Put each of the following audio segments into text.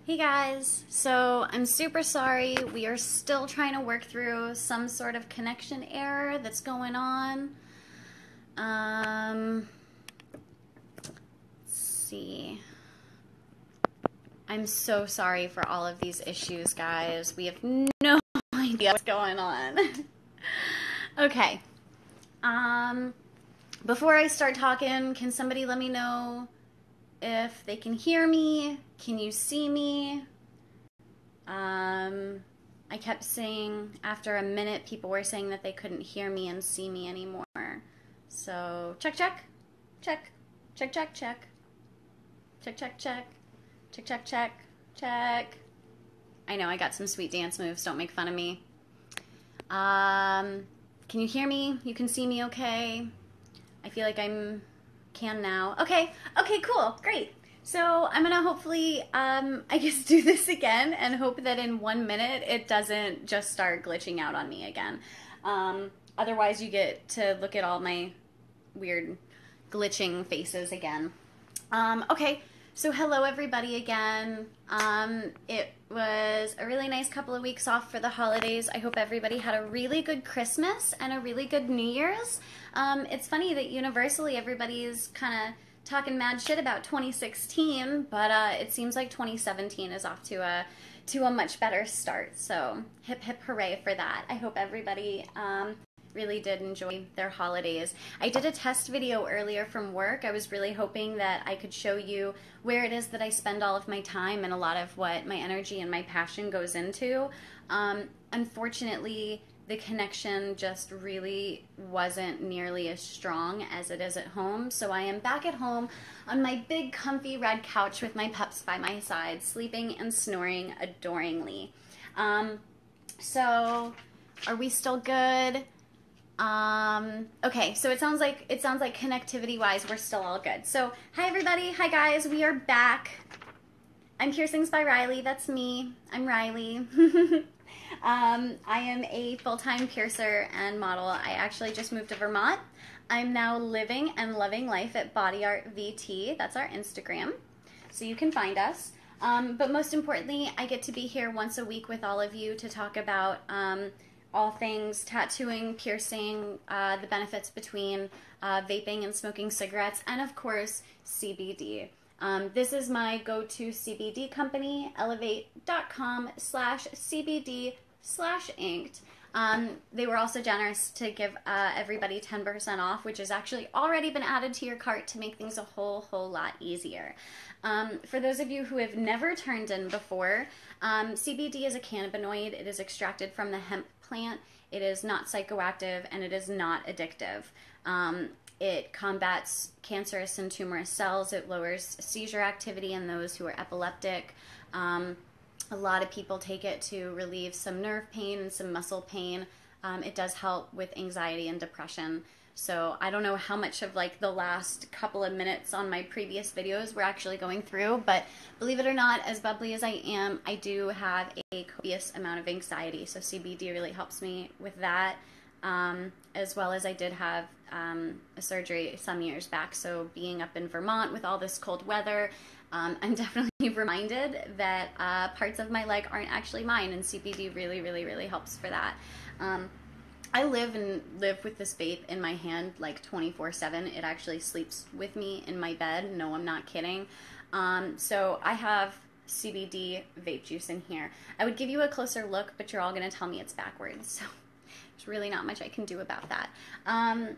Hey guys, so I'm super sorry. We are still trying to work through some sort of connection error that's going on. Let's see. I'm so sorry for all of these issues, guys. We have no idea what's going on. Okay. Before I start talking, can somebody let me know if they can hear me? Can you see me? I kept saying after a minute, people were saying that they couldn't hear me and see me anymore. So, check, check, check, check, check, check, check, check, check, check, check, check, check. I know, I got some sweet dance moves. Don't make fun of me. Can you hear me? You can see me okay? I feel like can now. Okay, cool, great. So I'm gonna hopefully, I guess, do this again and hope that in 1 minute it doesn't just start glitching out on me again. Otherwise you get to look at all my weird glitching faces again. Okay, so hello everybody again. It was a really nice couple of weeks off for the holidays. I hope everybody had a really good Christmas and a really good New Year's. It's funny that universally everybody's kind of talking mad shit about 2016, but it seems like 2017 is off to a much better start. So hip hip hooray for that. I hope everybody really did enjoy their holidays. I did a test video earlier from work. I was really hoping that I could show you where it is that I spend all of my time and a lot of what my energy and my passion goes into. Unfortunately, the connection just really wasn't nearly as strong as it is at home. So I am back at home on my big comfy red couch with my pups by my side, sleeping and snoring adoringly. So are we still good? Okay, so it sounds like connectivity wise we're still all good. So hi everybody, hi guys, we are back. I'm Piercings by Riley, that's me. I'm Riley. I am a full-time piercer and model. I actually just moved to Vermont. I'm now living and loving life at Body Art VT. That's our Instagram, so you can find us. But most importantly, I get to be here once a week with all of you to talk about all things tattooing, piercing, the benefits between vaping and smoking cigarettes, and of course, CBD. This is my go-to CBD company, elevate.com/CBD/inked. They were also generous to give everybody 10% off, which has actually already been added to your cart to make things a whole lot easier. For those of you who have never turned in before, CBD is a cannabinoid. It is extracted from the hemp plant. It is not psychoactive and it is not addictive. It combats cancerous and tumorous cells. It lowers seizure activity in those who are epileptic. A lot of people take it to relieve some nerve pain and some muscle pain. It does help with anxiety and depression. So I don't know how much of like the last couple of minutes on my previous videos we're actually going through, but believe it or not, as bubbly as I am, I do have a copious amount of anxiety. So CBD really helps me with that. As well as I did have a surgery some years back, so being up in Vermont with all this cold weather, I'm definitely reminded that parts of my leg aren't actually mine, and CBD really helps for that. I live with this vape in my hand like 24/7. It actually sleeps with me in my bed. No, I'm not kidding. So I have CBD vape juice in here. I would give you a closer look, but you're all going to tell me it's backwards, so there's really not much I can do about that. And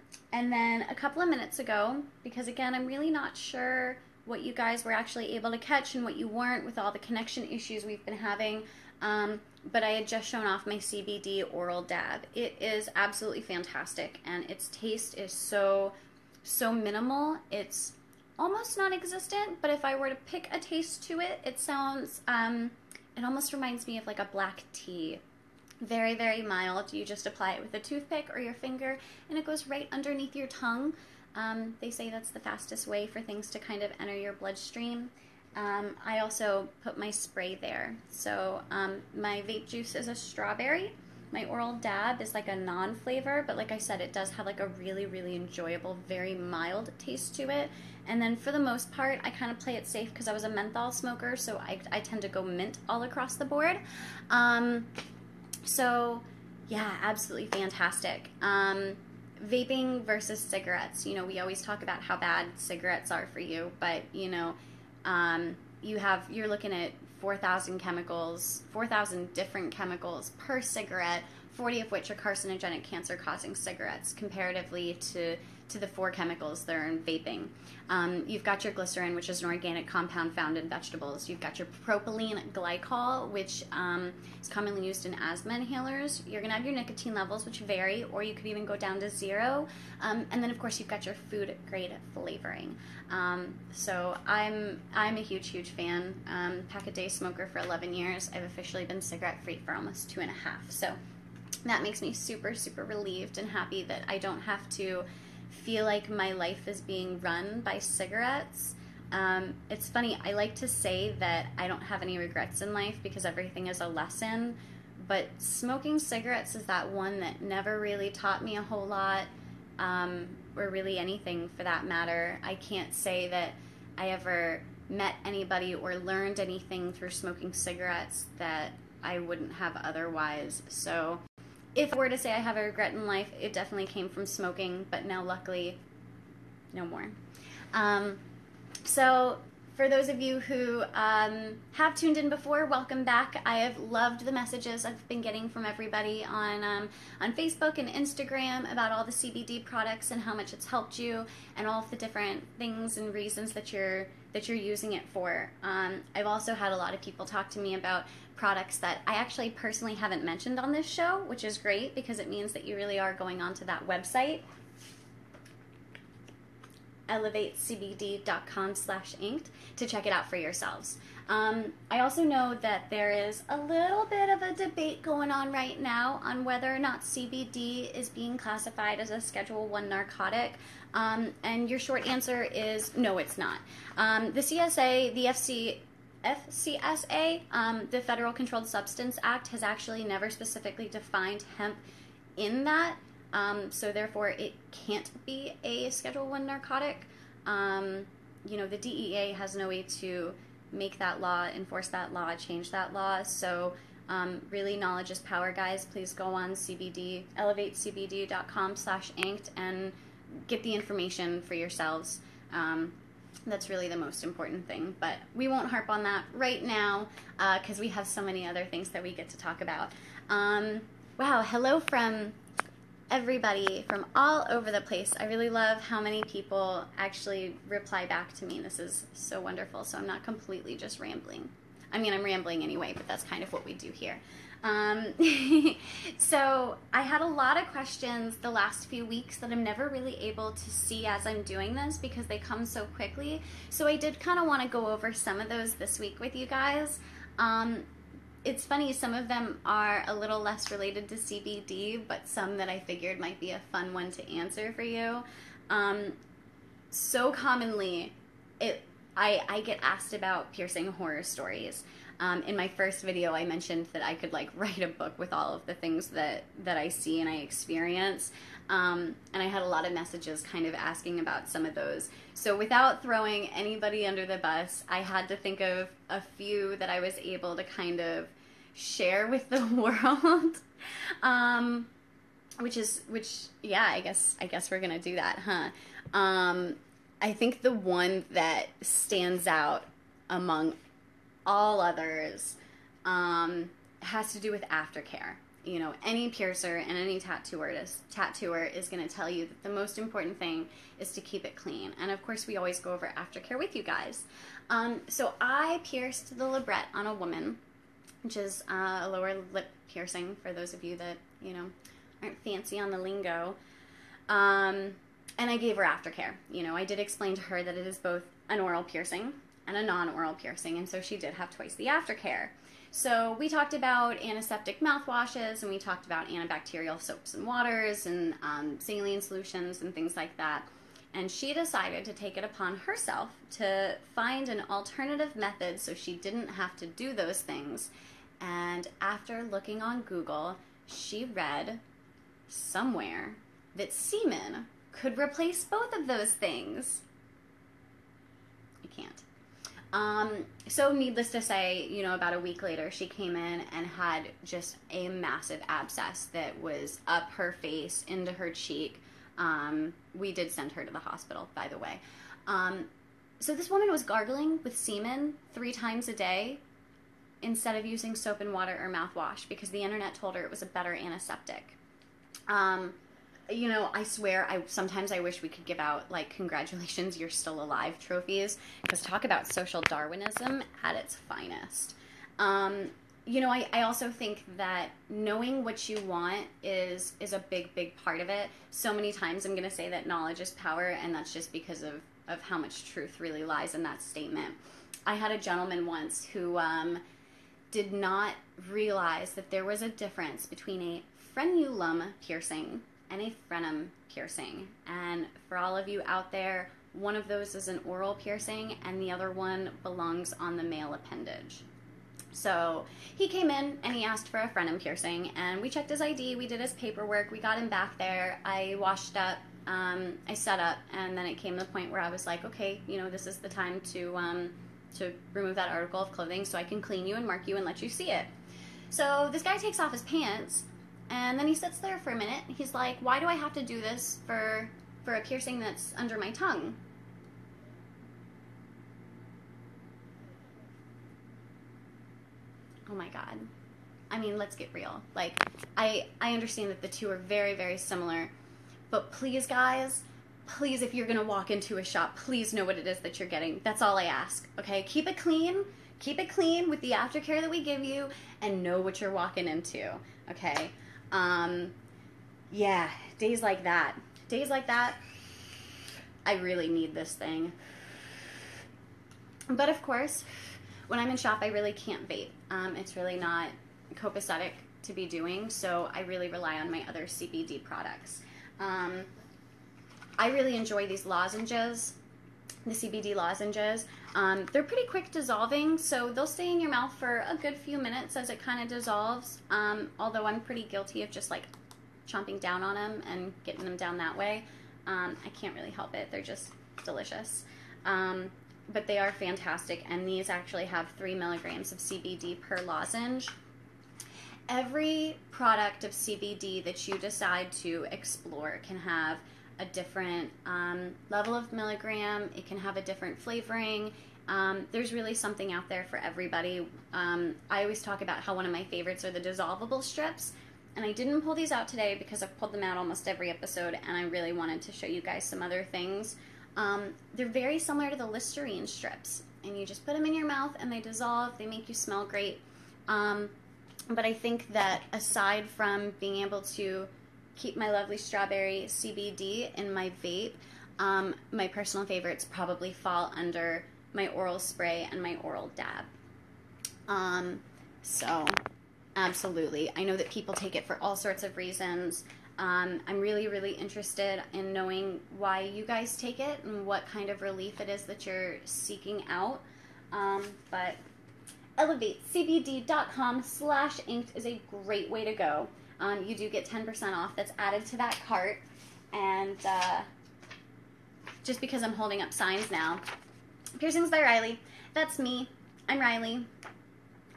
then a couple of minutes ago, because again, I'm really not sure what you guys were actually able to catch and what you weren't with all the connection issues we've been having, but I had just shown off my CBD oral dab. It is absolutely fantastic, and its taste is so minimal. It's almost non-existent, but if I were to pick a taste to it, it sounds, it almost reminds me of like a black tea. Very mild. You just apply it with a toothpick or your finger, and it goes right underneath your tongue. They say that's the fastest way for things to kind of enter your bloodstream. I also put my spray there. So my vape juice is a strawberry. My oral dab is like a non-flavor, but like I said, it does have like a really, really enjoyable, very mild taste to it. And then for the most part, I kind of play it safe because I was a menthol smoker, so I tend to go mint all across the board. So yeah, absolutely fantastic. Vaping versus cigarettes. You know, we always talk about how bad cigarettes are for you, but you know, you're looking at 4,000 chemicals, 4,000 different chemicals per cigarette, 40 of which are carcinogenic, cancer-causing cigarettes, comparatively to the 4 chemicals that are in vaping. You've got your glycerin, which is an organic compound found in vegetables. You've got your propylene glycol, which is commonly used in asthma inhalers. You're going to have your nicotine levels, which vary, or you could even go down to 0. And then, of course, you've got your food-grade flavoring. So I'm a huge, huge fan. Pack-a-day smoker for 11 years. I've officially been cigarette-free for almost 2.5. So that makes me super, super relieved and happy that I don't have to feel like my life is being run by cigarettes. It's funny, I like to say that I don't have any regrets in life because everything is a lesson, but smoking cigarettes is that one that never really taught me a whole lot, or really anything for that matter. I can't say that I ever met anybody or learned anything through smoking cigarettes that I wouldn't have otherwise. So if I were to say I have a regret in life, it definitely came from smoking, but now luckily, no more. So for those of you who have tuned in before, welcome back. I have loved the messages I've been getting from everybody on Facebook and Instagram about all the CBD products and how much it's helped you and all of the different things and reasons that you're using it for. I've also had a lot of people talk to me about products that I actually personally haven't mentioned on this show, which is great because it means that you really are going onto that website, elevatecbd.com/inked, to check it out for yourselves. I also know that there is a little bit of a debate going on right now on whether or not CBD is being classified as a Schedule 1 narcotic. And your short answer is no, it's not. The CSA, the FCSA, the Federal Controlled Substance Act, has actually never specifically defined hemp in that. So therefore, it can't be a Schedule 1 narcotic. You know, the DEA has no way to make that law, enforce that law, change that law. So really, knowledge is power, guys. Please go on CBD, elevatecbd.com/inked, and get the information for yourselves. That's really the most important thing. But we won't harp on that right now because we have so many other things that we get to talk about. Wow, hello from everybody from all over the place. I really love how many people actually reply back to me. This is so wonderful. So I'm not completely just rambling. I mean, I'm rambling anyway, but that's kind of what we do here. So I had a lot of questions the last few weeks that I'm never really able to see as I'm doing this because they come so quickly. So I did kind of want to go over some of those this week with you guys. It's funny, some of them are a little less related to CBD, but some that I figured might be a fun one to answer for you. So commonly, I get asked about piercing horror stories. In my first video, I mentioned that I could like write a book with all of the things that I see and I experience. And I had a lot of messages kind of asking about some of those. So without throwing anybody under the bus, I had to think of a few that I was able to kind of share with the world. Yeah, I guess we're gonna do that, huh? I think the one that stands out among all others has to do with aftercare. You know, any piercer and any tattooer is going to tell you that the most important thing is to keep it clean. And of course, we always go over aftercare with you guys. So I pierced the labret on a woman, which is a lower lip piercing for those of you that, you know, aren't fancy on the lingo. And I gave her aftercare. You know, I did explain to her that it is both an oral piercing and a non-oral piercing, and so she did have twice the aftercare. So we talked about antiseptic mouthwashes, and we talked about antibacterial soaps and waters, and saline solutions, and things like that. And she decided to take it upon herself to find an alternative method so she didn't have to do those things. And after looking on Google, she read somewhere that semen could replace both of those things. I can't. So needless to say, you know, about a week later, she came in and had just a massive abscess that was up her face, into her cheek. We did send her to the hospital, by the way. So this woman was gargling with semen 3 times a day instead of using soap and water or mouthwash because the internet told her it was a better antiseptic. You know, I swear, sometimes I wish we could give out, like, congratulations, you're still alive trophies, because talk about social Darwinism at its finest. You know, I also think that knowing what you want is a big, big part of it. So many times I'm going to say that knowledge is power, and that's just because of how much truth really lies in that statement. I had a gentleman once who did not realize that there was a difference between a frenulum piercing and a frenum piercing. And for all of you out there, one of those is an oral piercing and the other one belongs on the male appendage. So he came in and he asked for a frenum piercing, and we checked his ID, we did his paperwork, we got him back there, I washed up, I set up, and then it came to the point where I was like, okay, you know, this is the time to remove that article of clothing so I can clean you and mark you and let you see it. So this guy takes off his pants, and then he sits there for a minute. He's like, why do I have to do this for a piercing that's under my tongue? Oh my God. I mean, let's get real. Like, I understand that the two are very, very similar, but please, guys, please, if you're going to walk into a shop, please know what it is that you're getting. That's all I ask, okay? Keep it clean. Keep it clean with the aftercare that we give you, and know what you're walking into, okay? Yeah, days like that, I really need this thing. But of course, when I'm in shop, I really can't vape. It's really not copacetic to be doing, so I really rely on my other CBD products. I really enjoy these lozenges, the CBD lozenges. They're pretty quick dissolving, so they'll stay in your mouth for a good few minutes as it kind of dissolves, although I'm pretty guilty of just like chomping down on them and getting them down that way. I can't really help it. They're just delicious. But they are fantastic, and these actually have 3 milligrams of CBD per lozenge. Every product of CBD that you decide to explore can have a different level of milligram. It can have a different flavoring. There's really something out there for everybody. I always talk about how one of my favorites are the dissolvable strips, and I didn't pull these out today because I've pulled them out almost every episode, and I really wanted to show you guys some other things. They're very similar to the Listerine strips, and you just put them in your mouth and they dissolve. They make you smell great. But I think that aside from being able to keep my lovely strawberry CBD in my vape, my personal favorites probably fall under my oral spray and my oral dab. So absolutely. I know that people take it for all sorts of reasons. I'm really, really interested in knowing why you guys take it and what kind of relief it is that you're seeking out. But elevatecbd.com/inked is a great way to go. You do get 10% off that's added to that cart. And just because I'm holding up signs now. Piercings by Riley. That's me. I'm Riley.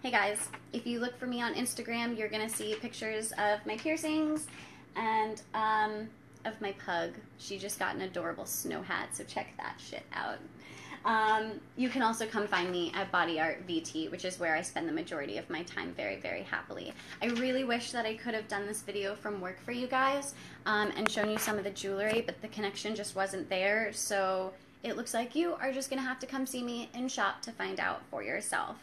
Hey guys, if you look for me on Instagram, you're going to see pictures of my piercings and of my pug. She just got an adorable snow hat, so check that shit out. You can also come find me at Body Art VT, which is where I spend the majority of my time very, very happily. I really wish that I could have done this video from work for you guys and shown you some of the jewelry, but the connection just wasn't there, so it looks like you are just going to have to come see me in shop to find out for yourself.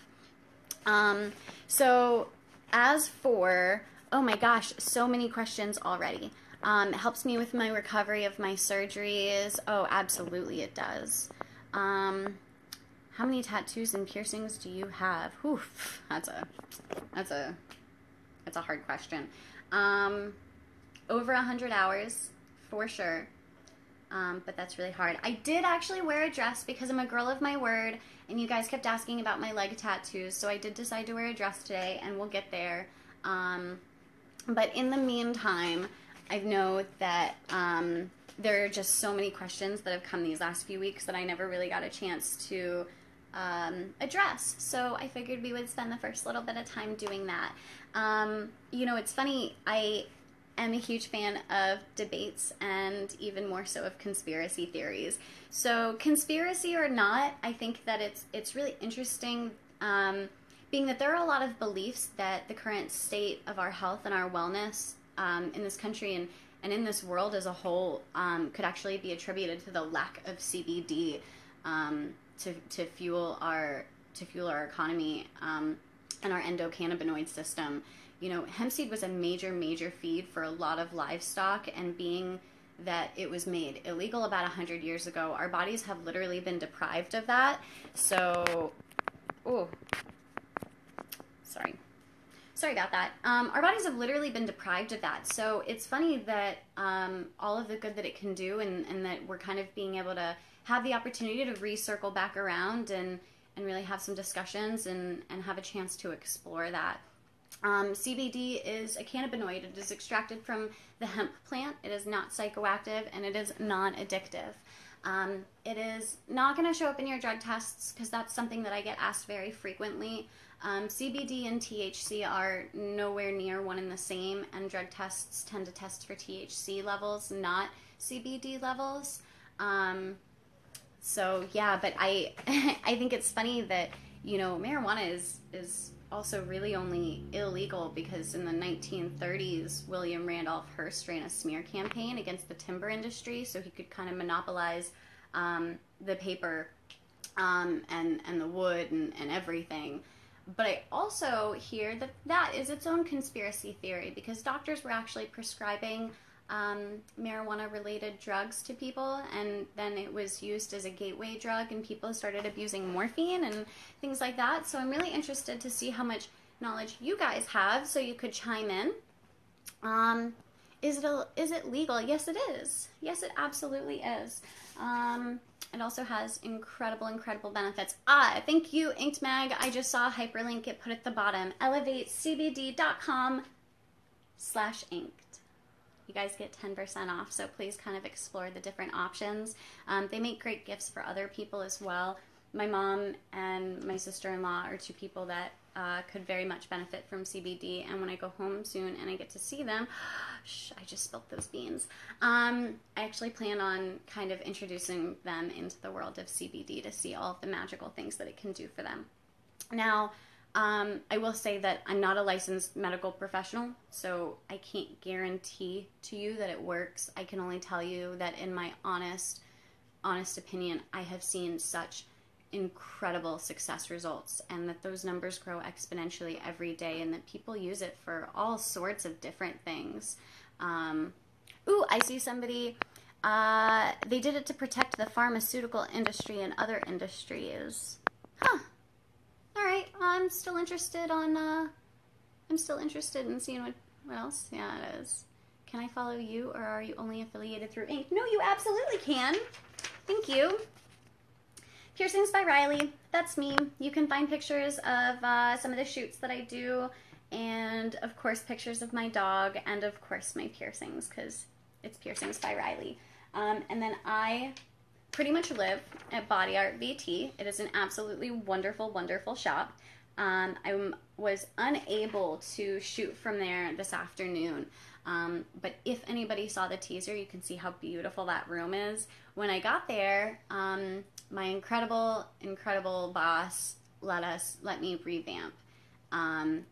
So as for, oh my gosh, so many questions already. It helps me with my recovery of my surgeries. Oh, absolutely it does. How many tattoos and piercings do you have? Whew, that's a hard question. Over 100 hours for sure. But that's really hard. I did actually wear a dress because I'm a girl of my word, and you guys kept asking about my leg tattoos, so I did decide to wear a dress today, and we'll get there. But in the meantime, I know that there are just so many questions that have come these last few weeks that I never really got a chance to address. So I figured we would spend the first little bit of time doing that. You know, it's funny, I am a huge fan of debates and even more so of conspiracy theories. So conspiracy or not, I think that it's really interesting, being that there are a lot of beliefs that the current state of our health and our wellness in this country and in this world as a whole could actually be attributed to the lack of CBD to fuel our economy and our endocannabinoid system. You know, hemp seed was a major feed for a lot of livestock, and being that it was made illegal about 100 years ago, our bodies have literally been deprived of that. So, sorry about that. Our bodies have literally been deprived of that. So it's funny that all of the good that it can do, and that we're kind of being able to have the opportunity to recircle back around and really have some discussions and have a chance to explore that. CBD is a cannabinoid. It is extracted from the hemp plant. It is not psychoactive, and it is non-addictive. It is not going to show up in your drug tests, because that's something that I get asked very frequently. CBD and THC are nowhere near one and the same, and drug tests tend to test for THC levels, not CBD levels. So yeah, but I I think it's funny that, you know, marijuana is also really only illegal because in the 1930s, William Randolph Hearst ran a smear campaign against the timber industry so he could kind of monopolize the paper and the wood and everything. But I also hear that is its own conspiracy theory, because doctors were actually prescribing marijuana-related drugs to people, and then it was used as a gateway drug, and people started abusing morphine and things like that. So I'm really interested to see how much knowledge you guys have, so you could chime in. Is it legal? Yes, it is. Yes, it absolutely is. It also has incredible benefits. Thank you, Inked Mag. I just saw a hyperlink get put at the bottom. elevatecbd.com/inked. You guys get 10% off, so please kind of explore the different options. They make great gifts for other people as well. My mom and my sister-in-law are two people that could very much benefit from CBD, and when I go home soon and I get to see them, I just spilled those beans. I actually plan on kind of introducing them into the world of CBD to see all of the magical things that it can do for them. Now, I will say that I'm not a licensed medical professional, so I can't guarantee to you that it works. I can only tell you that in my honest opinion, I have seen such incredible success results, and that those numbers grow exponentially every day, and that people use it for all sorts of different things. I see somebody, they did it to protect the pharmaceutical industry and other industries. Huh. All right, I'm still interested in seeing what else. Yeah, it is. Can I follow you, or are you only affiliated through Ink? No, you absolutely can. Thank you. Piercings by Riley. That's me. You can find pictures of some of the shoots that I do, and of course pictures of my dog, and of course my piercings, because it's Piercings by Riley. And then I pretty much live at Body Art VT. It is an absolutely wonderful shop. I was unable to shoot from there this afternoon, but if anybody saw the teaser, you can see how beautiful that room is. When I got there, my incredible boss let me revamp.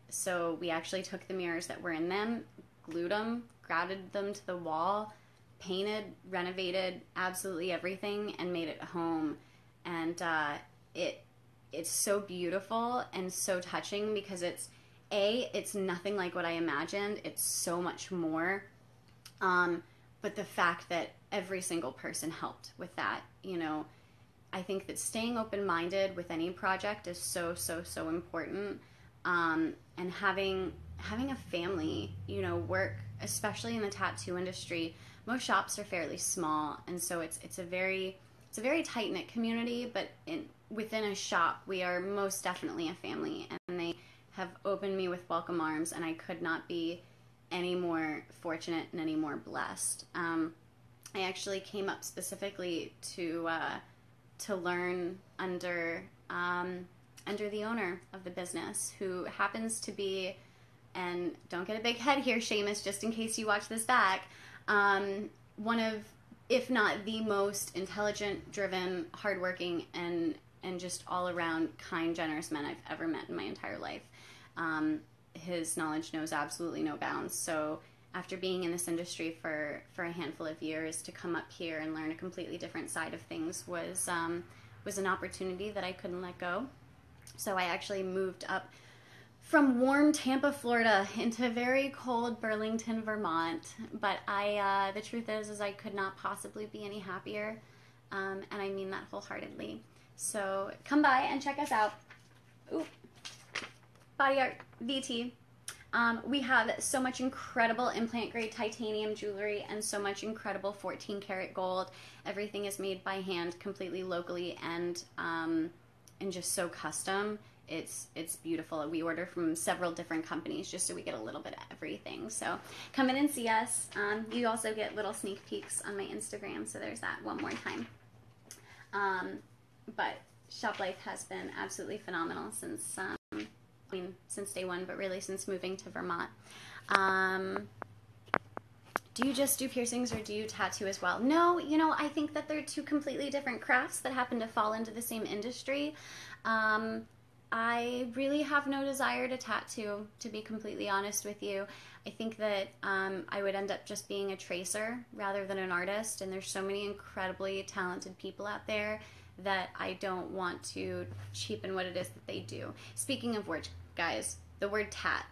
So we actually took the mirrors that were in them, glued them, grouted them to the wall, painted, renovated absolutely everything, and made it home. And it's so beautiful and so touching, because it's nothing like what I imagined. It's so much more. But the fact that every single person helped with that, you know, I think that staying open-minded with any project is so important. And having a family, you know, work, especially in the tattoo industry. Most shops are fairly small, and so it's a very tight-knit community, but within a shop, we are most definitely a family, and they have opened me with welcome arms, and I could not be any more fortunate and any more blessed. I actually came up specifically to learn under the owner of the business, who happens to be, and don't get a big head here, Seamus, just in case you watch this back, one of, if not the most intelligent, driven, hardworking, and just all around kind, generous man I've ever met in my entire life. His knowledge knows absolutely no bounds. So after being in this industry for a handful of years, to come up here and learn a completely different side of things was an opportunity that I couldn't let go. So I actually moved up from warm Tampa, Florida, into very cold Burlington, Vermont. But the truth is I could not possibly be any happier, and I mean that wholeheartedly. So come by and check us out. Ooh. Body Art VT. We have so much incredible implant grade titanium jewelry and so much incredible 14 karat gold. Everything is made by hand, completely locally, and just so custom. It's beautiful. We order from several different companies just so we get a little bit of everything. So come in and see us. You also get little sneak peeks on my Instagram, so there's that one more time. But Shop Life has been absolutely phenomenal since day one, but really since moving to Vermont. Do you just do piercings, or do you tattoo as well? No, I think that they're two completely different crafts that happen to fall into the same industry. I really have no desire to tattoo, to be completely honest with you. I think that I would end up just being a tracer rather than an artist, and there's so many incredibly talented people out there that I don't want to cheapen what it is that they do. Speaking of which, guys, the word tat,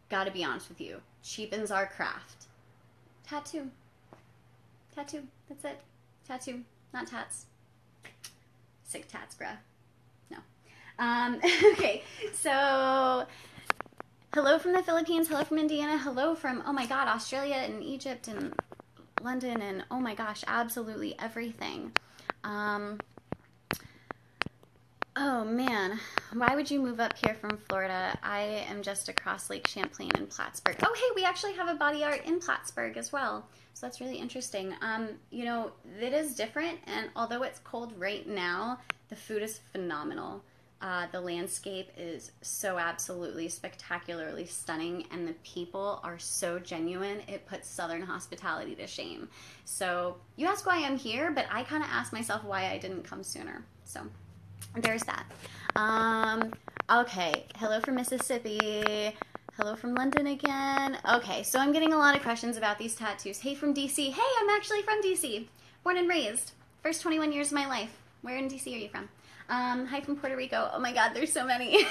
gotta be honest with you, cheapens our craft. Tattoo. Tattoo. That's it. Tattoo. Not tats. Sick tats, bruh. No. Okay, so hello from the Philippines, hello from Indiana, hello from, oh my god, Australia and Egypt and London and oh my gosh, absolutely everything. Oh man, why would you move up here from Florida? I am just across Lake Champlain in Plattsburgh. Oh hey, we actually have a Body Art in Plattsburgh as well. So that's really interesting. It is different, and although it's cold right now, the food is phenomenal. The landscape is so absolutely spectacularly stunning, and the people are so genuine. It puts Southern hospitality to shame. So you ask why I'm here, but I kind of ask myself why I didn't come sooner. So there's that. Okay, hello from Mississippi. Hello from London again. Okay, so I'm getting a lot of questions about these tattoos. Hey from DC. Hey, I'm actually from DC. Born and raised. First 21 years of my life. Where in DC are you from? Hi from Puerto Rico. Oh my god, there's so many.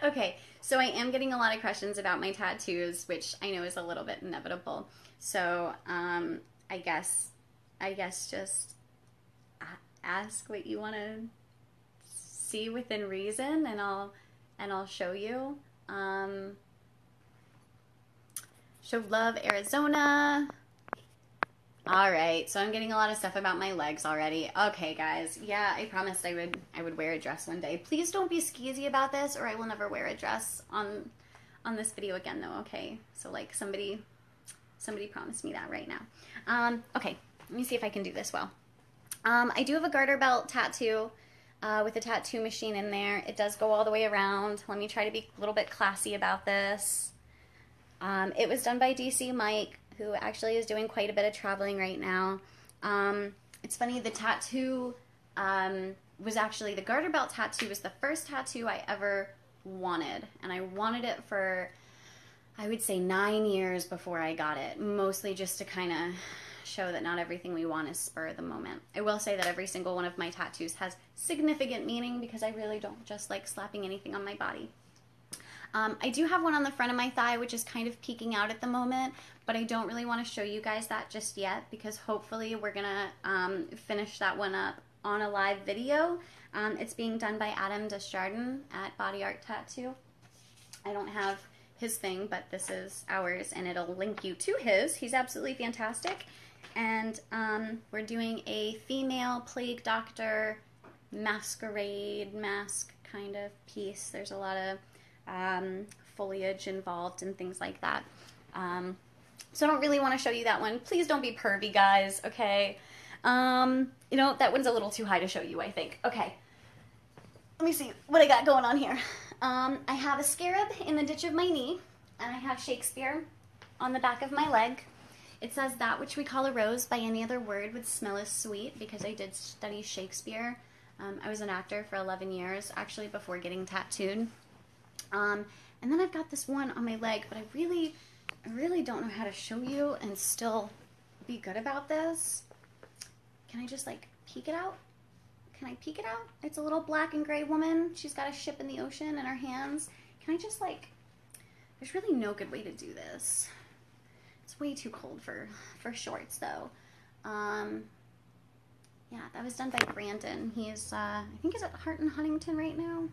Okay, so I am getting a lot of questions about my tattoos, which I know is a little bit inevitable. So, I guess just ask what you want to see within reason, and I'll show you. Show love, Arizona. All right, so I'm getting a lot of stuff about my legs already. Okay, guys. Yeah, I promised I would wear a dress one day. Please don't be skeezy about this, or I will never wear a dress on this video again, though. Okay, so like somebody promised me that right now. Okay, let me see if I can do this well. I do have a garter belt tattoo with a tattoo machine in there. It does go all the way around. Let me try to be a little bit classy about this. It was done by DC Mike, who actually is doing quite a bit of traveling right now. It's funny, the tattoo was actually, the garter belt tattoo was the first tattoo I ever wanted. And I wanted it for, I would say, 9 years before I got it. Mostly just to kind of show that not everything we want is spur of the moment. I will say that every single one of my tattoos has significant meaning, because I really don't just like slapping anything on my body. I do have one on the front of my thigh, which is kind of peeking out at the moment, but I don't really want to show you guys that just yet, because hopefully we're going to finish that one up on a live video. It's being done by Adam Desjardins at Body Art Tattoo. I don't have his thing, but this is ours, and it'll link you to his. He's absolutely fantastic. And we're doing a female plague doctor masquerade mask kind of piece. There's a lot of foliage involved and things like that. So I don't really want to show you that one. Please don't be pervy, guys, okay? You know, that one's a little too high to show you, I think. Okay, let me see what I got going on here. I have a scarab in the ditch of my knee, and I have Shakespeare on the back of my leg. It says, "That which we call a rose by any other word would smell as sweet," because I did study Shakespeare. I was an actor for 11 years, actually, before getting tattooed. And then I've got this one on my leg, but I really don't know how to show you and still be good about this. Can I just, like, peek it out? Can I peek it out? It's a little black and gray woman. She's got a ship in the ocean in her hands. Can I just, like, there's really no good way to do this. It's way too cold for shorts, though. Yeah, that was done by Brandon. He's, I think he's at Hart and Huntington right now.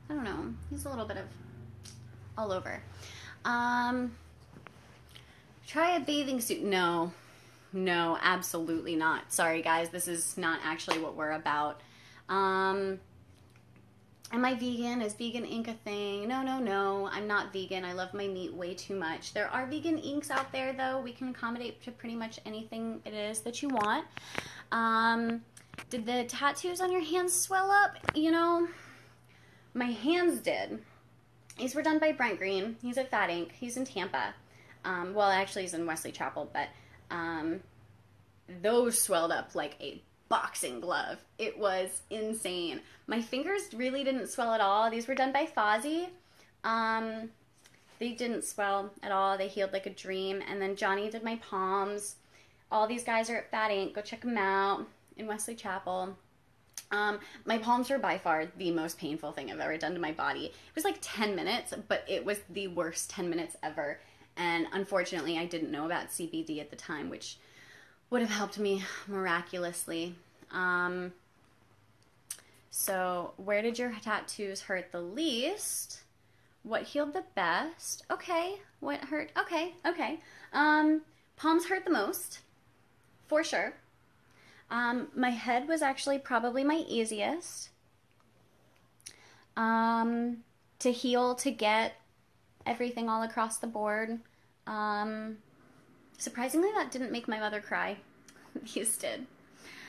I don't know. He's a little bit of all over. Try a bathing suit. No, absolutely not. Sorry, guys. This is not actually what we're about. Am I vegan? Is vegan ink a thing? No. I'm not vegan. I love my meat way too much. There are vegan inks out there, though. We can accommodate to pretty much anything it is that you want. Did the tattoos on your hands swell up? You know, my hands did. These were done by Brent Green. He's at Fat Ink. He's in Tampa. Well, actually, he's in Wesley Chapel, but those swelled up like a boxing glove. It was insane. My fingers really didn't swell at all. These were done by Fozzie. They didn't swell at all. They healed like a dream. And then Johnny did my palms. All these guys are at Fat Ink. Go check them out in Wesley Chapel. My palms were by far the most painful thing I've ever done to my body. It was like 10 minutes, but it was the worst 10 minutes ever. And unfortunately, I didn't know about CBD at the time, which would have helped me miraculously. So where did your tattoos hurt the least? What healed the best? Okay. What hurt? Okay. Palms hurt the most, for sure. My head was actually probably my easiest to heal, to get everything all across the board. Surprisingly, that didn't make my mother cry. These did.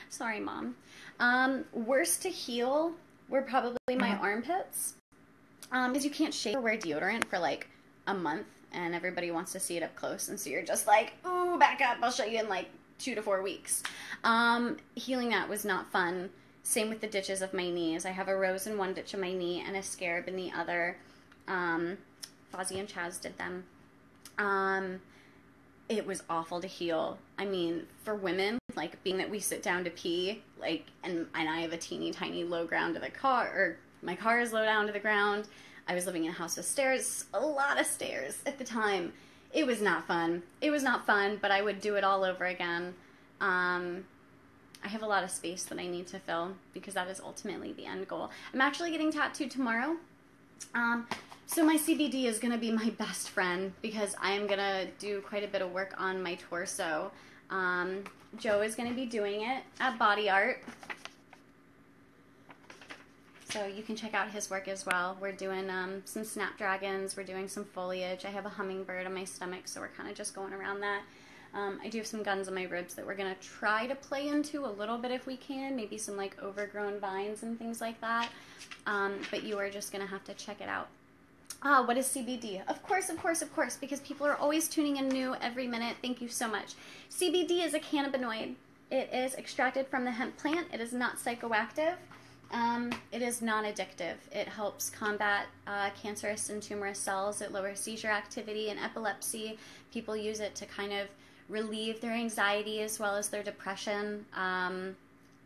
Sorry, Mom. Worst to heal were probably my armpits. Because you can't shave or wear deodorant for like a month, and everybody wants to see it up close, and so you're just like, ooh, back up, I'll show you in like 2 to 4 weeks. Healing that was not fun. Same with the ditches of my knees. I have a rose in one ditch of my knee and a scarab in the other. Fozzie and Chaz did them. It was awful to heal. I mean, for women, like, being that we sit down to pee, like, and I have a teeny tiny low ground to the car, or my car is low down to the ground. I was living in a house with stairs, a lot of stairs at the time. It was not fun. It was not fun, but I would do it all over again. I have a lot of space that I need to fill, because that is ultimately the end goal. I'm actually getting tattooed tomorrow. So my CBD is going to be my best friend, because I am going to do quite a bit of work on my torso. Joe is going to be doing it at Body Art. So you can check out his work as well. We're doing some snapdragons. We're doing some foliage. I have a hummingbird on my stomach, so we're kind of just going around that. I do have some guns on my ribs that we're going to try to play into a little bit if we can. Maybe some like overgrown vines and things like that. But you are just going to have to check it out. What is CBD? Of course, because people are always tuning in new every minute. Thank you so much. CBD is a cannabinoid. It is extracted from the hemp plant. It is not psychoactive. It is non-addictive. It helps combat cancerous and tumorous cells. It lowers seizure activity and epilepsy. People use it to kind of relieve their anxiety as well as their depression.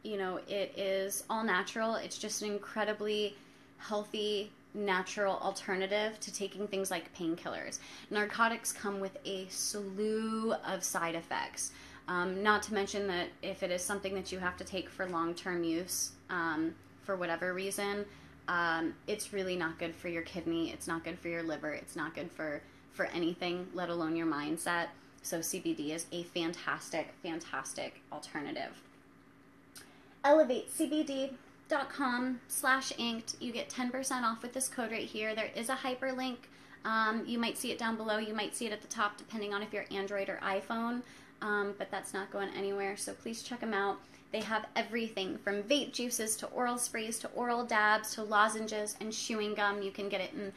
You know, it is all natural. It's just an incredibly healthy, natural alternative to taking things like painkillers. Narcotics come with a slew of side effects. Not to mention that if it is something that you have to take for long-term use, for whatever reason, it's really not good for your kidney. It's not good for your liver. It's not good for anything, let alone your mindset. So CBD is a fantastic, fantastic alternative. Elevate CBD. xo.com/inked. You get 10% off with this code right here. There is a hyperlink. You might see it down below. You might see it at the top depending on if you're Android or iPhone, but that's not going anywhere, so please check them out. They have everything from vape juices to oral sprays to oral dabs to lozenges and chewing gum. You can get it in,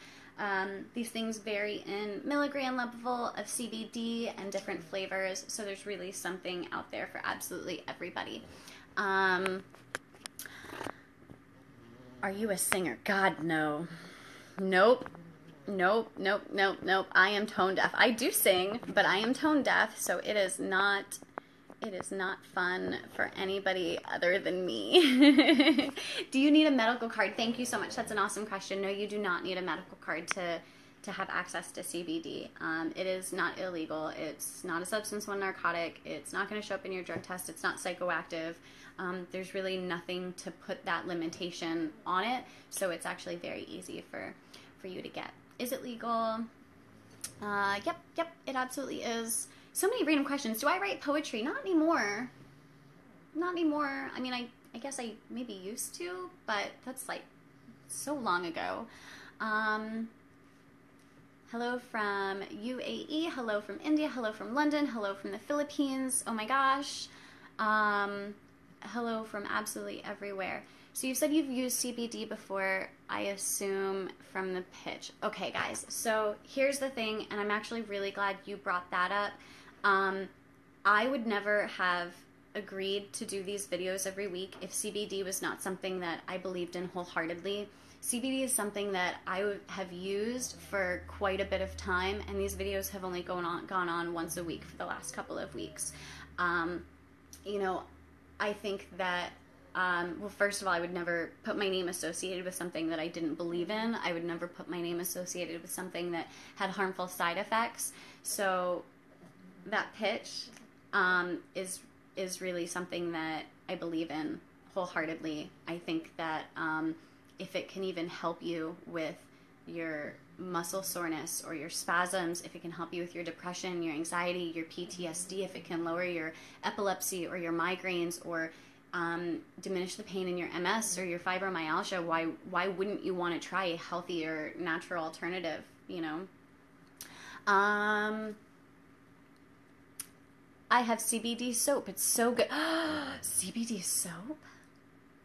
these things vary in milligram level of CBD and different flavors, so there's really something out there for absolutely everybody. Are you a singer? God, no. Nope. Nope, nope, nope, nope. I am tone deaf. I do sing, but I am tone deaf, so it is not fun for anybody other than me. Do you need a medical card? Thank you so much. That's an awesome question. No, you do not need a medical card to have access to CBD. It is not illegal. It's not a substance, one narcotic. It's not going to show up in your drug test. It's not psychoactive. There's really nothing to put that limitation on it, so it's actually very easy for you to get. Is it legal? Yep, it absolutely is. So many random questions. Do I write poetry? Not anymore. Not anymore. I mean, I guess I maybe used to, but that's like so long ago. Hello from UAE. Hello from India. Hello from London. Hello from the Philippines. Oh my gosh. Hello from absolutely everywhere. So you said you've used CBD before, I assume, from the pitch. Okay, guys, so here's the thing, and I'm actually really glad you brought that up. I would never have agreed to do these videos every week if CBD was not something that I believed in wholeheartedly. CBD is something that I have used for quite a bit of time, and these videos have only gone on once a week for the last couple of weeks. You know, I think that well, first of all, I would never put my name associated with something that I didn't believe in. I would never put my name associated with something that had harmful side effects. So that pitch is really something that I believe in wholeheartedly. I think that if it can even help you with your muscle soreness or your spasms, if it can help you with your depression, your anxiety, your PTSD, if it can lower your epilepsy or your migraines or diminish the pain in your MS or your fibromyalgia, why wouldn't you want to try a healthier, natural alternative, you know? I have CBD soap. It's so good. CBD soap?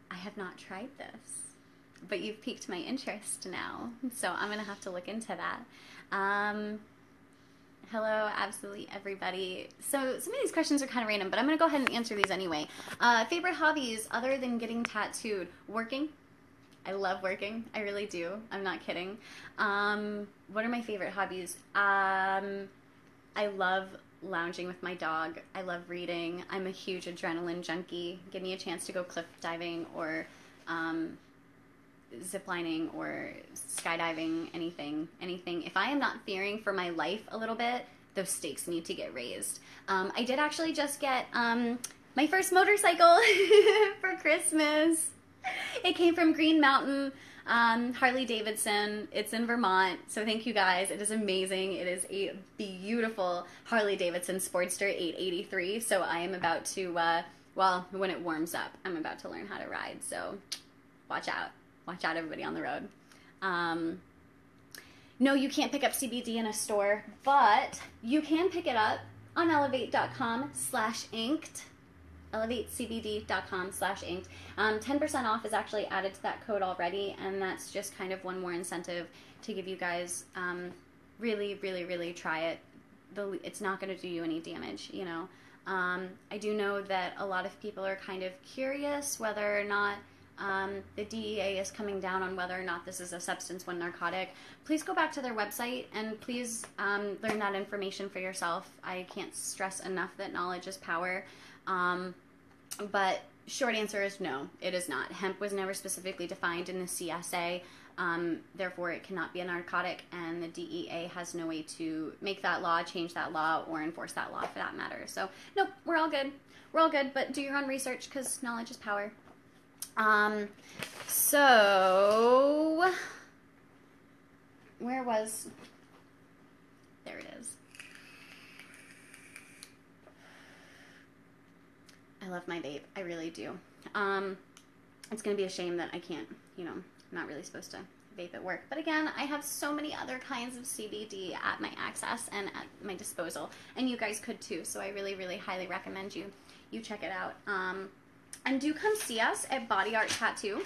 I have not tried this, but you've piqued my interest now, so I'm going to have to look into that. Hello, absolutely everybody. So some of these questions are kind of random, but I'm going to go ahead and answer these anyway. Favorite hobbies other than getting tattooed? Working. I love working. I really do. I'm not kidding. What are my favorite hobbies? I love lounging with my dog. I love reading. I'm a huge adrenaline junkie. Give me a chance to go cliff diving or ziplining or skydiving, anything. If I am not fearing for my life a little bit, those stakes need to get raised. I did actually just get my first motorcycle for Christmas. It came from Green Mountain Harley Davidson. It's in Vermont, so thank you guys. It is amazing. It is a beautiful Harley Davidson Sportster 883, so I am about to, well, when it warms up, I'm about to learn how to ride, so watch out. Watch out, everybody on the road. No, you can't pick up CBD in a store, but you can pick it up on elevate.com/inked. elevatecbd.com/inked. 10% off is actually added to that code already, and that's just kind of one more incentive to give you guys really, really, really try it. It's not going to do you any damage, you know. I do know that a lot of people are kind of curious whether or not the DEA is coming down on whether or not this is a substance, one narcotic. Please go back to their website and please learn that information for yourself. I can't stress enough that knowledge is power. But short answer is no, it is not. Hemp was never specifically defined in the CSA, therefore it cannot be a narcotic, and the DEA has no way to make that law, change that law, or enforce that law for that matter. So, nope, we're all good. We're all good, but do your own research because knowledge is power. So, there it is. I love my vape. I really do. it's going to be a shame that I can't, you know, I'm not really supposed to vape at work. But again, I have so many other kinds of CBD at my access and at my disposal, and you guys could too. So I really, really highly recommend you check it out. And do come see us at Body Art Tattoo.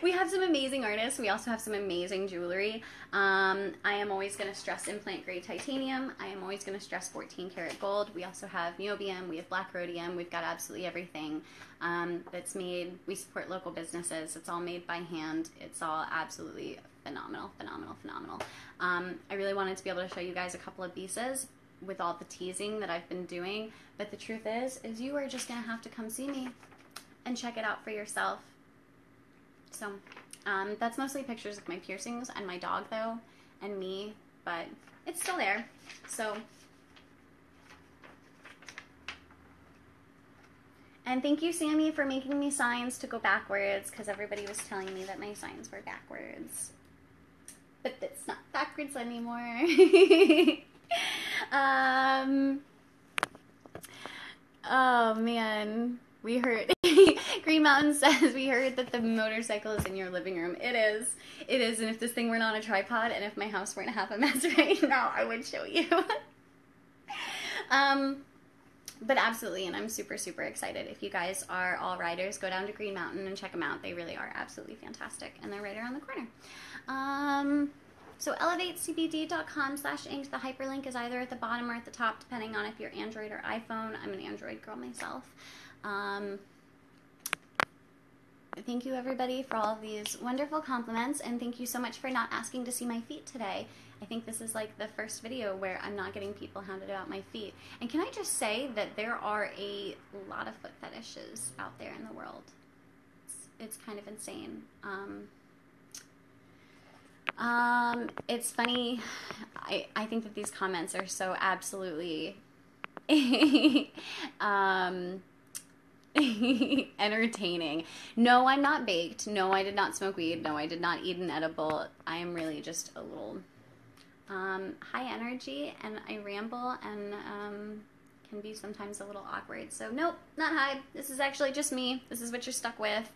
We have some amazing artists. We also have some amazing jewelry. I am always going to stress implant grade titanium. I am always going to stress 14 karat gold. We also have niobium. We have black rhodium. We've got absolutely everything that's made. We support local businesses. It's all made by hand. It's all absolutely phenomenal, phenomenal, phenomenal. I really wanted to be able to show you guys a couple of pieces with all the teasing that I've been doing. But the truth is you are just going to have to come see me and check it out for yourself. So that's mostly pictures of my piercings and my dog though, and me, but it's still there. So, and thank you, Sammy, for making me signs to go backwards, because everybody was telling me that my signs were backwards, but it's not backwards anymore. Oh man, we heard Green Mountain says, we heard that the motorcycle is in your living room. It is. It is. And if this thing weren't on a tripod and if my house weren't half a mess right now, I would show you. But absolutely. And I'm super, super excited. If you guys are all riders, go down to Green Mountain and check them out. They really are absolutely fantastic. And they're right around the corner. So elevatecbd.com/ink. The hyperlink is either at the bottom or at the top, depending on if you're Android or iPhone. I'm an Android girl myself. Thank you, everybody, for all of these wonderful compliments, and thank you so much for not asking to see my feet today. I think this is like the first video where I'm not getting people hounded about my feet. And can I just say that there are a lot of foot fetishes out there in the world. It's kind of insane. It's funny. I think that these comments are so absolutely entertaining. No, I'm not baked. No, I did not smoke weed. No, I did not eat an edible. I am really just a little high energy, and I ramble and can be sometimes a little awkward. So nope, not high. This is actually just me. This is what you're stuck with.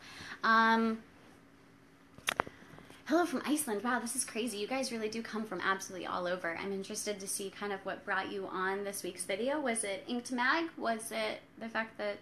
Hello from Iceland. Wow, this is crazy. You guys really do come from absolutely all over. I'm interested to see kind of what brought you on this week's video. Was it Inked Mag? Was it the fact that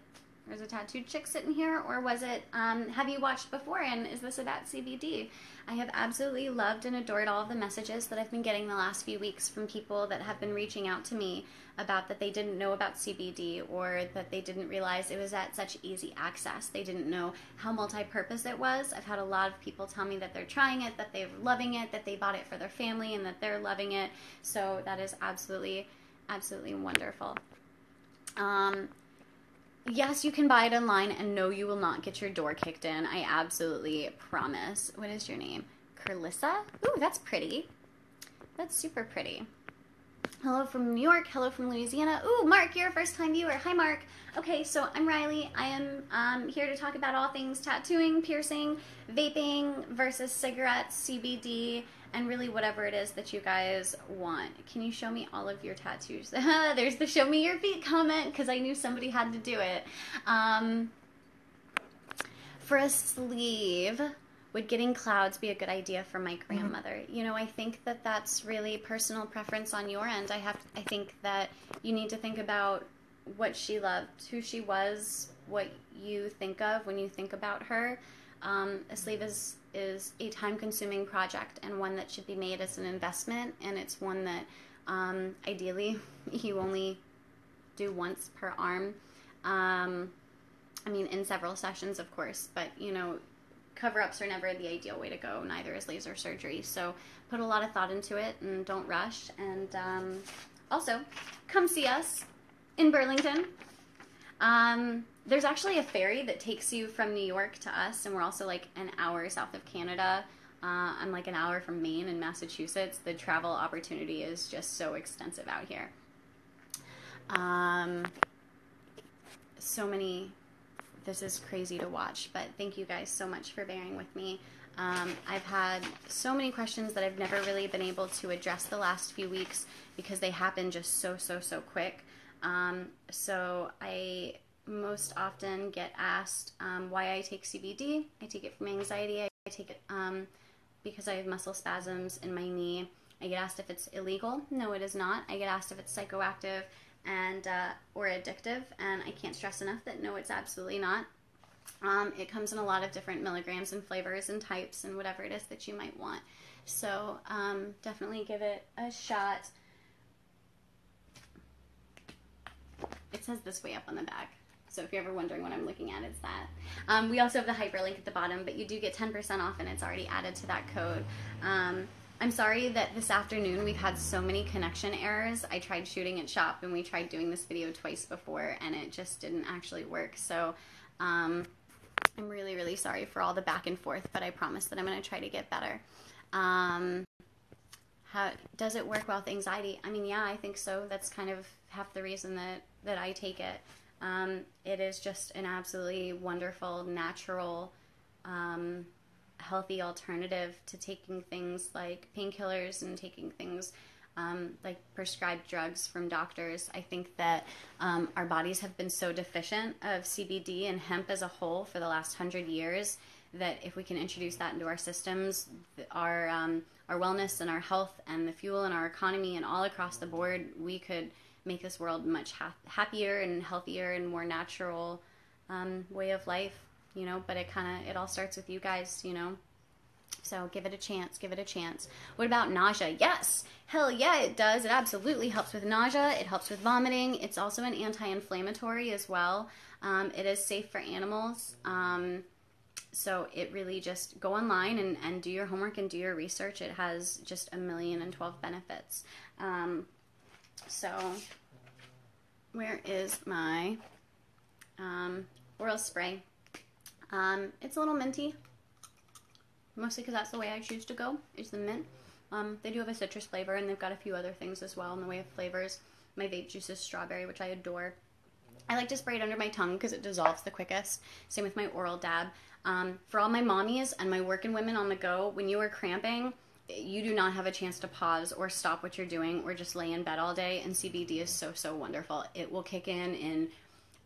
there's a tattooed chick sitting here? Or was it, have you watched before and is this about CBD? I have absolutely loved and adored all of the messages that I've been getting the last few weeks from people that have been reaching out to me about that they didn't know about CBD, or that they didn't realize it was at such easy access. They didn't know how multi-purpose it was. I've had a lot of people tell me that they're trying it, that they're loving it, that they bought it for their family, and that they're loving it. So that is absolutely, absolutely wonderful. Yes, you can buy it online, and no, you will not get your door kicked in. I absolutely promise. What is your name? Carlissa? Ooh, that's pretty. That's super pretty. Hello from New York. Hello from Louisiana. Ooh, Mark, you're a first-time viewer. Hi, Mark. Okay, so I'm Riley. I am here to talk about all things tattooing, piercing, vaping versus cigarettes, CBD, and really whatever it is that you guys want. Can you show me all of your tattoos? There's the show me your feet comment, because I knew somebody had to do it. For a sleeve, would getting clouds be a good idea for my grandmother? You know, I think that that's really personal preference on your end. I think that you need to think about what she loved, who she was, what you think of when you think about her. A sleeve is a time-consuming project, and one that should be made as an investment, and it's one that ideally you only do once per arm. I mean, in several sessions, of course, but, you know, cover-ups are never the ideal way to go. Neither is laser surgery. So put a lot of thought into it and don't rush. And also, come see us in Burlington. There's actually a ferry that takes you from New York to us, and we're also like an hour south of Canada. I'm like an hour from Maine and Massachusetts. The travel opportunity is just so extensive out here. So many... This is crazy to watch, but thank you guys so much for bearing with me. I've had so many questions that I've never really been able to address the last few weeks because they happen just so quick. So most often get asked why I take CBD. I take it from anxiety. I take it because I have muscle spasms in my knee. I get asked if it's illegal. No, it is not. I get asked if it's psychoactive and or addictive, and I can't stress enough that no, it's absolutely not. It comes in a lot of different milligrams and flavors and types and whatever it is that you might want. So definitely give it a shot. It says this way up on the back. So if you're ever wondering what I'm looking at, it's that. We also have the hyperlink at the bottom, but you do get 10% off, and it's already added to that code. I'm sorry that this afternoon we've had so many connection errors. I tried shooting at shop, and we tried doing this video twice before, and it just didn't actually work. So I'm really, really sorry for all the back and forth, but I promise that I'm going to try to get better. How does it work well with anxiety? I mean, yeah, I think so. That's kind of half the reason that I take it. It is just an absolutely wonderful, natural, healthy alternative to taking things like painkillers and taking things like prescribed drugs from doctors. I think that our bodies have been so deficient of CBD and hemp as a whole for the last 100 years that if we can introduce that into our systems, our wellness and our health and the fuel in our economy and all across the board, we could make this world much happier and healthier and more natural way of life, you know. But it all starts with you guys, you know. So give it a chance, give it a chance. What about nausea? Yes, hell yeah, it does. It absolutely helps with nausea. It helps with vomiting. It's also an anti-inflammatory as well. It is safe for animals. So it really just go online and do your homework and do your research. It has just 1,012 benefits. So where is my oral spray? It's a little minty, mostly because that's the way I choose to go, is the mint. They do have a citrus flavor, and they've got a few other things as well in the way of flavors. My vape juice is strawberry, which I adore. I like to spray it under my tongue because it dissolves the quickest. Same with my oral dab. For all my mommies and my working women on the go, when you are cramping, you do not have a chance to pause or stop what you're doing or just lay in bed all day, and CBD is so, so wonderful. It will kick in,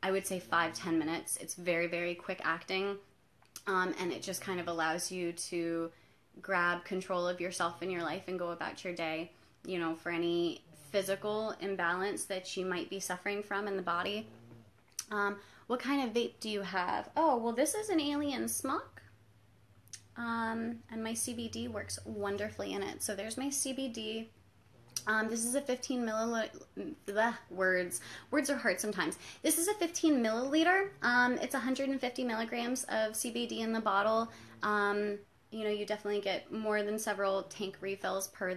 I would say, 5-10 minutes. It's very, very quick acting, and it just kind of allows you to grab control of yourself and your life and go about your day, you know, for any physical imbalance that you might be suffering from in the body. What kind of vape do you have? Oh, well, this is an alien smoke. And my CBD works wonderfully in it. So there's my CBD. This is a 15 milliliter, words are hard sometimes. This is a 15 milliliter. It's 150 milligrams of CBD in the bottle. You know, you definitely get more than several tank refills per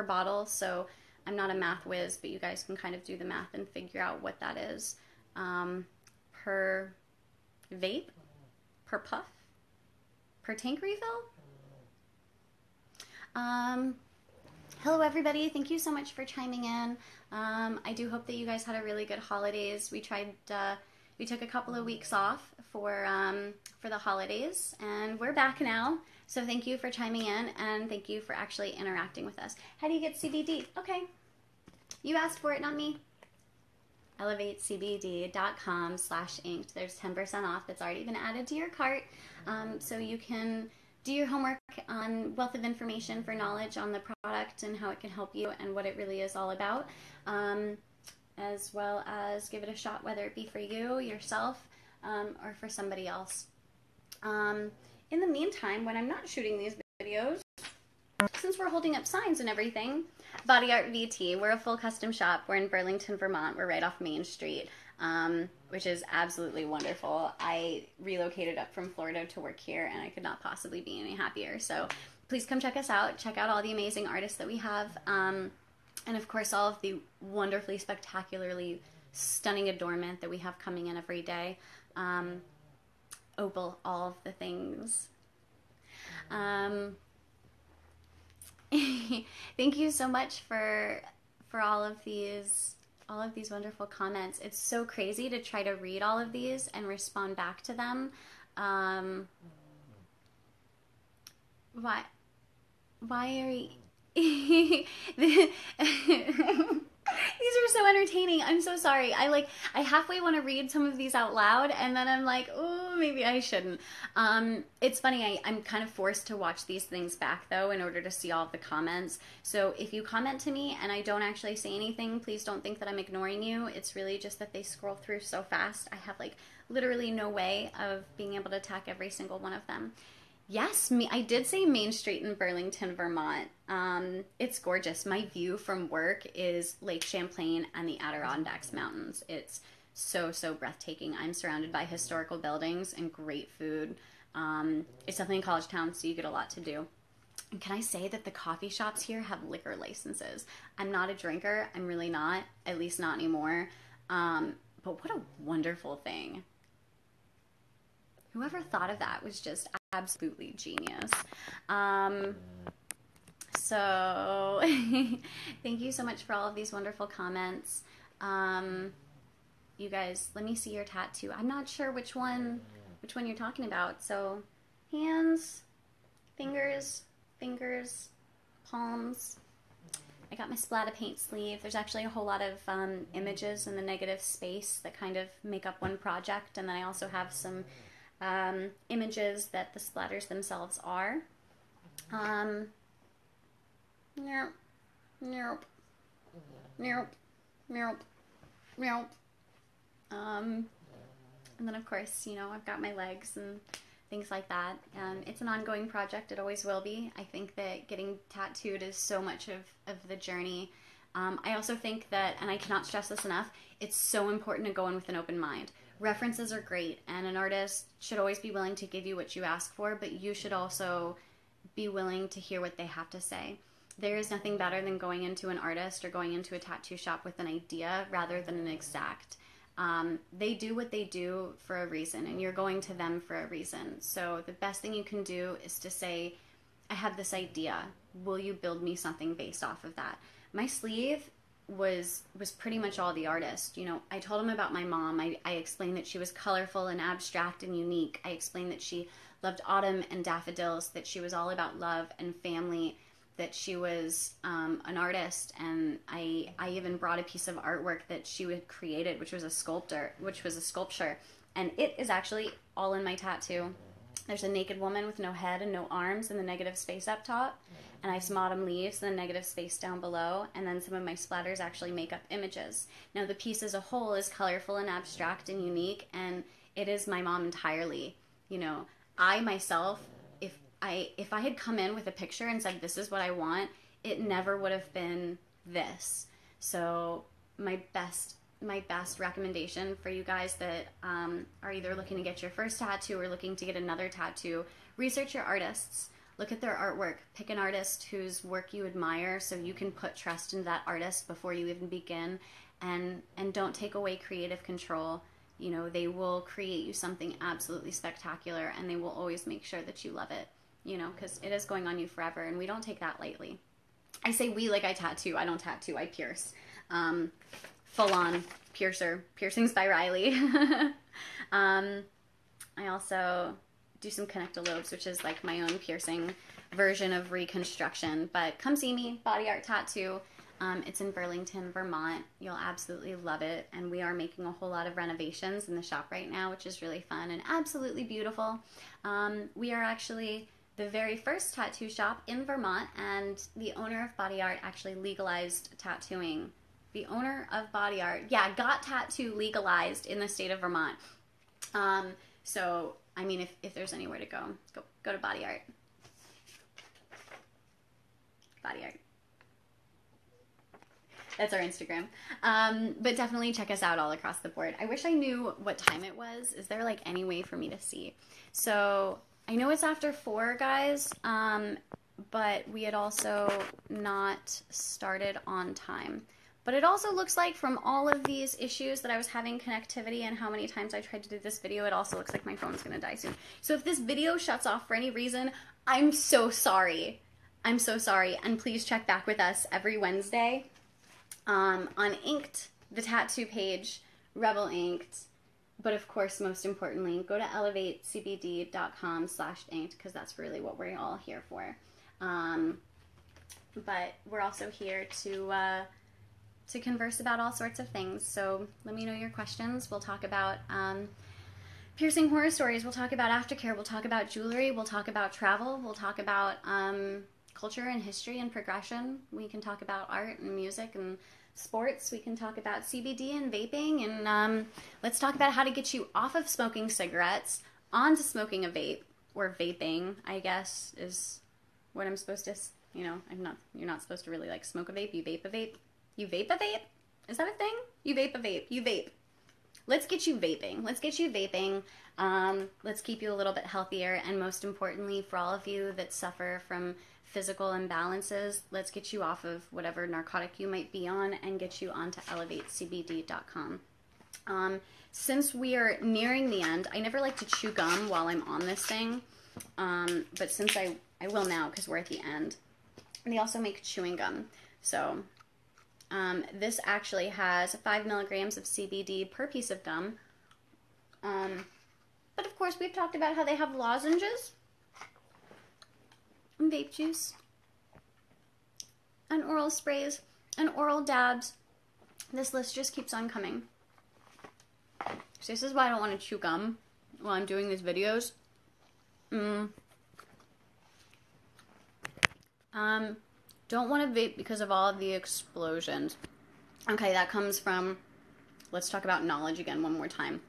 bottle. So I'm not a math whiz, but you guys can kind of do the math and figure out what that is. Per vape, per puff, per tank refill. Hello everybody, thank you so much for chiming in. I do hope that you guys had a really good holidays. We took a couple of weeks off for the holidays, and we're back now. So thank you for chiming in, and thank you for actually interacting with us. How do you get CBD? Okay, you asked for it, not me. ElevateCBD.com/inked. There's 10% off that's already been added to your cart. So you can do your homework on wealth of information for knowledge on the product and how it can help you and what it really is all about, as well as give it a shot, whether it be for you, yourself, or for somebody else. In the meantime, when I'm not shooting these videos, since we're holding up signs and everything, Body Art VT, we're a full custom shop. We're in Burlington, Vermont. We're right off Main Street, which is absolutely wonderful. I relocated up from Florida to work here, and I could not possibly be any happier. So please come check us out. Check out all the amazing artists that we have, and of course all of the wonderfully, spectacularly stunning adornment that we have coming in every day. Opal, all of the things. Thank you so much for all of these wonderful comments. It's so crazy to try to read all of these and respond back to them. Why are you These are so entertaining. I'm so sorry. I halfway want to read some of these out loud, and then I'm like, oh, maybe I shouldn't. It's funny, I'm kind of forced to watch these things back, though, in order to see all of the comments. So if you comment to me and I don't actually say anything, please don't think that I'm ignoring you. It's really just that they scroll through so fast. I have, like, literally no way of being able to attack every single one of them. Yes, I did say Main Street in Burlington, Vermont. It's gorgeous. My view from work is Lake Champlain and the Adirondacks Mountains. It's so, so breathtaking. I'm surrounded by historical buildings and great food. It's definitely a college town, so you get a lot to do. And can I say that the coffee shops here have liquor licenses? I'm not a drinker. I'm really not, at least not anymore. But what a wonderful thing. Whoever thought of that was just absolutely genius. So thank you so much for all of these wonderful comments. You guys, let me see your tattoo. I'm not sure which one you're talking about. So hands, fingers, palms. I got my splatter paint sleeve. There's actually a whole lot of images in the negative space that kind of make up one project. And then I also have some images that the splatters themselves are. Nope. And then of course, you know, I've got my legs and things like that. It's an ongoing project. It always will be. I think that getting tattooed is so much of the journey. I also think that, and I cannot stress this enough, it's so important to go in with an open mind. References are great, and an artist should always be willing to give you what you ask for, but you should also be willing to hear what they have to say. There is nothing better than going into an artist or going into a tattoo shop with an idea rather than an exact. They do what they do for a reason, and you're going to them for a reason. So the best thing you can do is to say, I have this idea. Will you build me something based off of that? My sleeve was pretty much all the artist. You know, I told him about my mom. I explained that she was colorful and abstract and unique. I explained that she loved autumn and daffodils, that she was all about love and family, that she was an artist, and I even brought a piece of artwork that she had created, which was a sculpture, and it is actually all in my tattoo. There's a naked woman with no head and no arms in the negative space up top, and I have some autumn leaves in the negative space down below, and then some of my splatters actually make up images. Now the piece as a whole is colorful and abstract and unique, and it is my mom entirely. You know, I myself, if I had come in with a picture and said this is what I want, it never would have been this. So my best recommendation for you guys that are either looking to get your first tattoo or looking to get another tattoo, research your artists. Look at their artwork. Pick an artist whose work you admire so you can put trust into that artist before you even begin, and don't take away creative control. You know, they will create you something absolutely spectacular, and they will always make sure that you love it, you know, because it is going on you forever, and we don't take that lightly. I say we like I tattoo. I don't tattoo. I pierce. Full-on piercer. Piercings by Riley. I also do some connectolobes, which is like my own piercing version of reconstruction. But come see me, Body Art Tattoo. It's in Burlington, Vermont. You'll absolutely love it. And we are making a whole lot of renovations in the shop right now, which is really fun and absolutely beautiful. We are actually the very first tattoo shop in Vermont, and the owner of Body Art actually legalized tattooing. The owner of Body Art, yeah, got tattoo legalized in the state of Vermont. So, I mean, if there's anywhere to go to Body Art. Body Art. That's our Instagram. But definitely check us out all across the board. I wish I knew what time it was. Is there like any way for me to see? So I know it's after 4, guys, but we had also not started on time. But it also looks like from all of these issues that I was having connectivity and how many times I tried to do this video, it also looks like my phone's going to die soon. So if this video shuts off for any reason, I'm so sorry. I'm so sorry. And please check back with us every Wednesday on Inked, the tattoo page, Rebel Inked. But of course, most importantly, go to elevatecbd.com/inked, because that's really what we're all here for. But we're also here to to converse about all sorts of things. So let me know your questions. We'll talk about piercing horror stories. We'll talk about aftercare. We'll talk about jewelry. We'll talk about travel. We'll talk about culture and history and progression. We can talk about art and music and sports. We can talk about CBD and vaping. And let's talk about how to get you off of smoking cigarettes onto smoking a vape, or vaping, I guess, is what I'm supposed to, you know, you're not supposed to really like smoke a vape. You vape a vape. You vape a vape? Is that a thing? You vape a vape. You vape. Let's get you vaping. Let's get you vaping. Let's keep you a little bit healthier. And most importantly, for all of you that suffer from physical imbalances, let's get you off of whatever narcotic you might be on and get you onto elevatecbd.com. Since we are nearing the end, I never like to chew gum while I'm on this thing. But since I will now because we're at the end. They also make chewing gum. So this actually has 5 milligrams of CBD per piece of gum. But of course, we've talked about how they have lozenges and vape juice and oral sprays and oral dabs. This list just keeps on coming. So this is why I don't want to chew gum while I'm doing these videos. Don't want to vape because of all of the explosions. Okay, that comes from, let's talk about knowledge again one more time.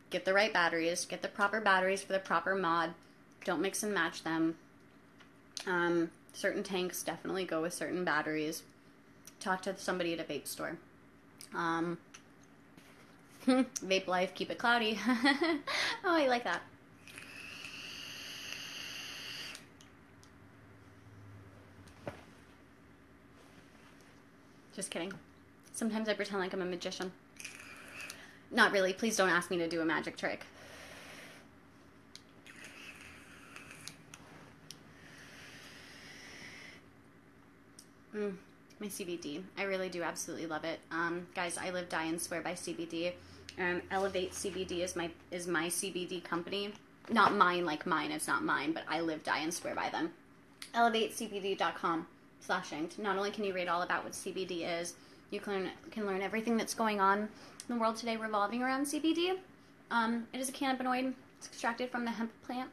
Get the right batteries, get the proper batteries for the proper mod. Don't mix and match them. Certain tanks definitely go with certain batteries. Talk to somebody at a vape store. Vape life, keep it cloudy. Oh, I like that. Just kidding. Sometimes I pretend like I'm a magician. Not really. Please don't ask me to do a magic trick. My CBD. I really do absolutely love it. Guys, I live, die, and swear by CBD. Elevate CBD is my CBD company. Not mine like mine. It's not mine, but I live, die, and swear by them. ElevateCBD.com/inked. Not only can you read all about what CBD is, you can learn everything that's going on in the world today revolving around CBD. It is a cannabinoid. It's extracted from the hemp plant.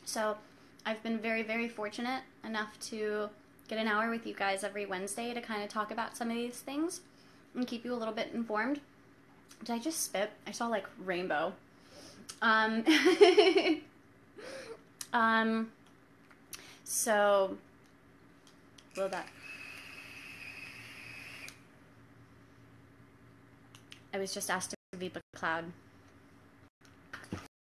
So I've been very, very fortunate enough to get an hour with you guys every Wednesday to kind of talk about some of these things and keep you a little bit informed. Did I just spit? I saw like rainbow. So blow that. I was just asked to vape a cloud.